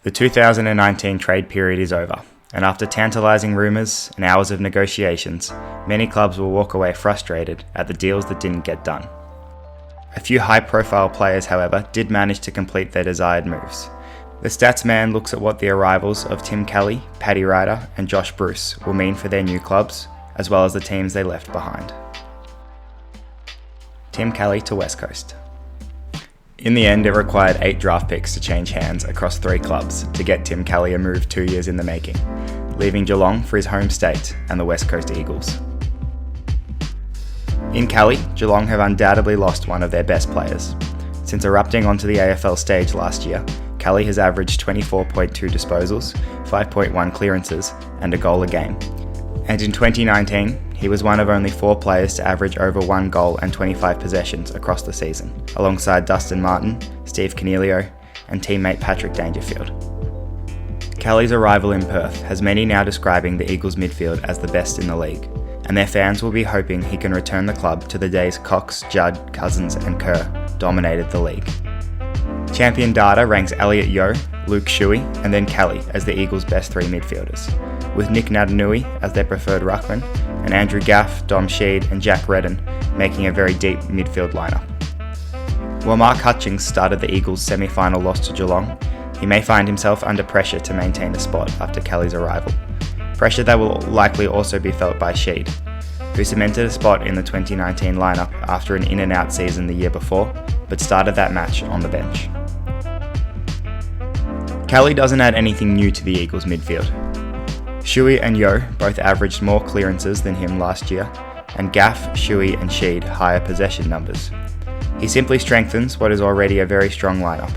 The 2019 trade period is over, and after tantalising rumours and hours of negotiations, many clubs will walk away frustrated at the deals that didn't get done. A few high-profile players, however, did manage to complete their desired moves. The Statsman looks at what the arrivals of Tim Kelly, Paddy Ryder and Josh Bruce will mean for their new clubs, as well as the teams they left behind. Tim Kelly to West Coast. In the end, it required 8 draft picks to change hands across 3 clubs to get Tim Kelly a move 2 years in the making, leaving Geelong for his home state and the West Coast Eagles. In Kelly, Geelong have undoubtedly lost one of their best players. Since erupting onto the AFL stage last year, Kelly has averaged 24.2 disposals, 5.1 clearances and a goal a game. And in 2019, he was one of only 4 players to average over 1 goal and 25 possessions across the season, alongside Dustin Martin, Steve Coniglio, and teammate Patrick Dangerfield. Kelly's arrival in Perth has many now describing the Eagles midfield as the best in the league, and their fans will be hoping he can return the club to the days Cox, Judd, Cousins and Kerr dominated the league. Champion Data ranks Elliot Yeo, Luke Shuey and then Kelly as the Eagles' best 3 midfielders, with Nick Natanui as their preferred ruckman, and Andrew Gaff, Dom Sheed and Jack Redden making a very deep midfield lineup. While Mark Hutchings started the Eagles' semi-final loss to Geelong, he may find himself under pressure to maintain a spot after Kelly's arrival. Pressure that will likely also be felt by Sheed, who cemented a spot in the 2019 lineup after an in-and-out season the year before, but started that match on the bench. Kelly doesn't add anything new to the Eagles' midfield. Shuey and Yeo both averaged more clearances than him last year, and Gaff, Shuey and Sheed higher possession numbers. He simply strengthens what is already a very strong lineup.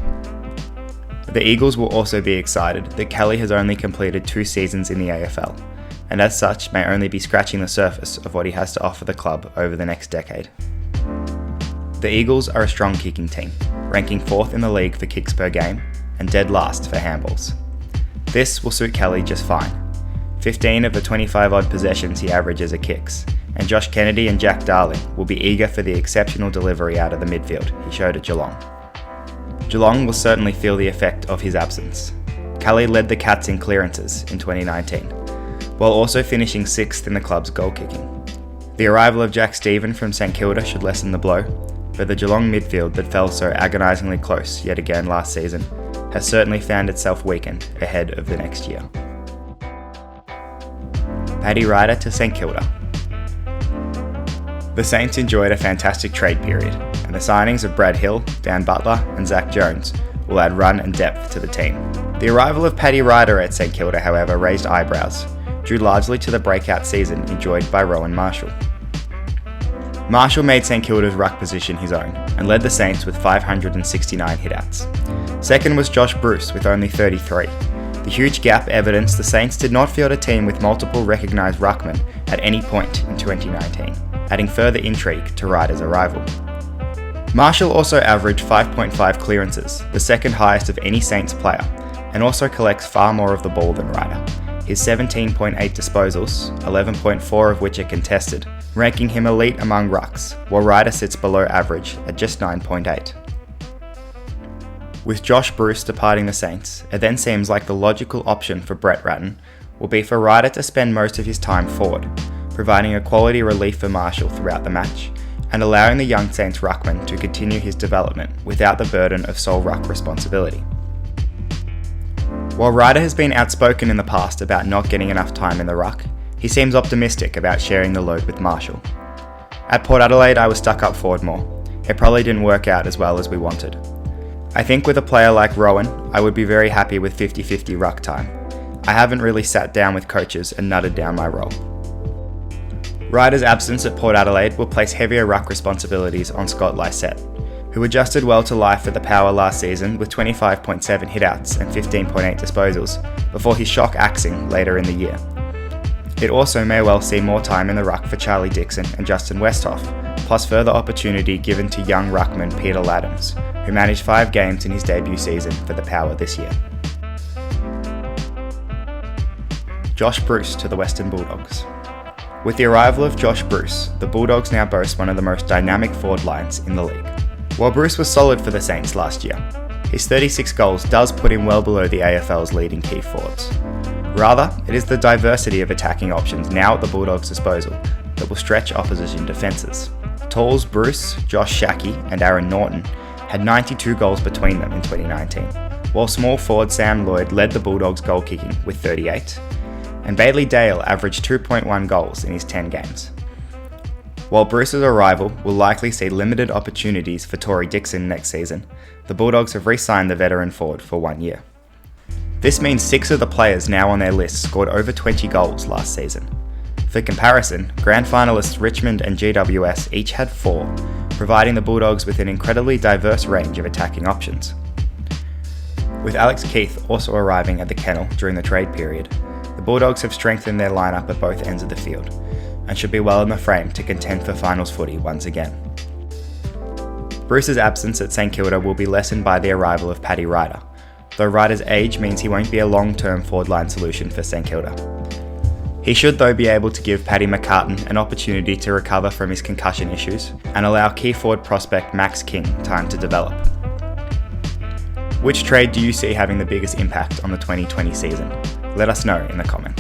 The Eagles will also be excited that Kelly has only completed 2 seasons in the AFL, and as such may only be scratching the surface of what he has to offer the club over the next decade. The Eagles are a strong kicking team, ranking 4th in the league for kicks per game, and dead last for handballs. This will suit Kelly just fine. 15 of the 25-odd possessions he averages are kicks, and Josh Kennedy and Jack Darling will be eager for the exceptional delivery out of the midfield he showed at Geelong. Geelong will certainly feel the effect of his absence. Kelly led the Cats in clearances in 2019, while also finishing 6th in the club's goal kicking. The arrival of Jack Stephen from St Kilda should lessen the blow, but the Geelong midfield that fell so agonisingly close yet again last season has certainly found itself weakened ahead of the next year. Paddy Ryder to St Kilda. The Saints enjoyed a fantastic trade period, and the signings of Brad Hill, Dan Butler and Zach Jones will add run and depth to the team. The arrival of Paddy Ryder at St Kilda, however, raised eyebrows, due largely to the breakout season enjoyed by Rowan Marshall. Marshall made St Kilda's ruck position his own, and led the Saints with 569 hitouts. Second was Josh Bruce with only 33. The huge gap evidenced the Saints did not field a team with multiple recognised ruckmen at any point in 2019, adding further intrigue to Ryder's arrival. Marshall also averaged 5.5 clearances, the second highest of any Saints player, and also collects far more of the ball than Ryder. His 17.8 disposals, 11.4 of which are contested, ranking him elite among rucks, while Ryder sits below average at just 9.8. With Josh Bruce departing the Saints, it then seems like the logical option for Brett Ratten will be for Ryder to spend most of his time forward, providing a quality relief for Marshall throughout the match, and allowing the young Saints ruckman to continue his development without the burden of sole ruck responsibility. While Ryder has been outspoken in the past about not getting enough time in the ruck, he seems optimistic about sharing the load with Marshall. At Port Adelaide, I was stuck up forward more. It probably didn't work out as well as we wanted. I think with a player like Rowan, I would be very happy with 50-50 ruck time. I haven't really sat down with coaches and nutted down my role. Ryder's absence at Port Adelaide will place heavier ruck responsibilities on Scott Lysette, who adjusted well to life at the Power last season with 25.7 hitouts and 15.8 disposals before his shock axing later in the year. It also may well see more time in the ruck for Charlie Dixon and Justin Westhoff, plus further opportunity given to young ruckman Peter Laddams, who managed 5 games in his debut season for the Power this year. Josh Bruce to the Western Bulldogs. With the arrival of Josh Bruce, the Bulldogs now boast one of the most dynamic forward lines in the league. While Bruce was solid for the Saints last year, His 36 goals does put him well below the AFL's leading key forwards. Rather, it is the diversity of attacking options now at the Bulldogs' disposal that will stretch opposition defences. Talls, Bruce, Josh Shackey and Aaron Norton had 92 goals between them in 2019, while small forward Sam Lloyd led the Bulldogs goal kicking with 38, and Bailey Dale averaged 2.1 goals in his 10 games. While Bruce's arrival will likely see limited opportunities for Tory Dixon next season, the Bulldogs have re-signed the veteran forward for 1 year. This means 6 of the players now on their list scored over 20 goals last season. For comparison, grand finalists Richmond and GWS each had 4, providing the Bulldogs with an incredibly diverse range of attacking options. With Alex Keith also arriving at the kennel during the trade period, the Bulldogs have strengthened their lineup at both ends of the field, and should be well in the frame to contend for finals footy once again. Bruce's absence at St Kilda will be lessened by the arrival of Paddy Ryder, though Ryder's age means he won't be a long-term forward line solution for St Kilda. He should though be able to give Paddy McCartan an opportunity to recover from his concussion issues and allow key forward prospect Max King time to develop. Which trade do you see having the biggest impact on the 2020 season? Let us know in the comments.